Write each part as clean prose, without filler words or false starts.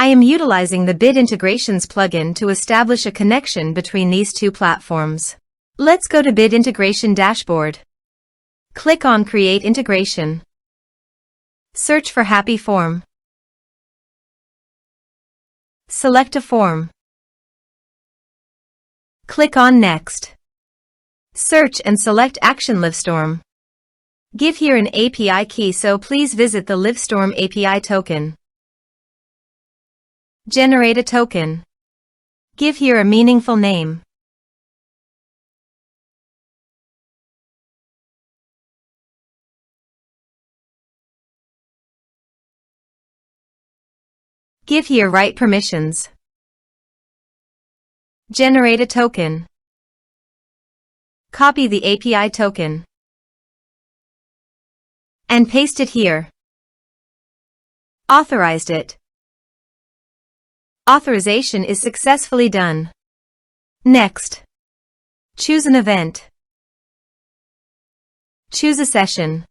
I am utilizing the Bit Integrations plugin to establish a connection between these two platforms. Let's go to Bit Integration Dashboard. Click on Create Integration. Search for Happyform. Select a form. Click on Next. Search and select Action Livestorm. Give here an API key, so please visit the Livestorm API token. Generate a token. Give here a meaningful name. Give here right permissions. Generate a token. Copy the API token and paste it here. Authorized it. Authorization is successfully done. Next. Choose an event. Choose a session.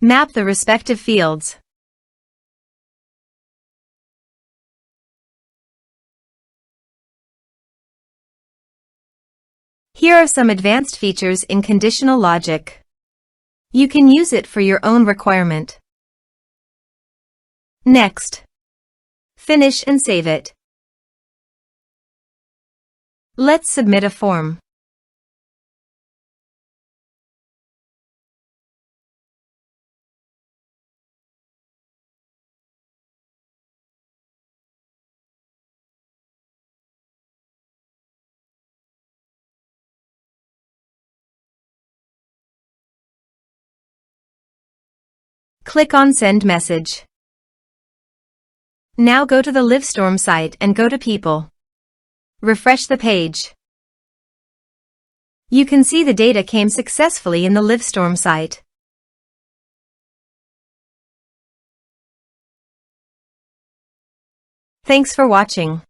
Map the respective fields. Here are some advanced features in conditional logic. You can use it for your own requirement. Next. Finish and save it. Let's submit a form. Click on Send Message. Now go to the Livestorm site and go to People. Refresh the page. You can see the data came successfully in the Livestorm site. Thanks for watching.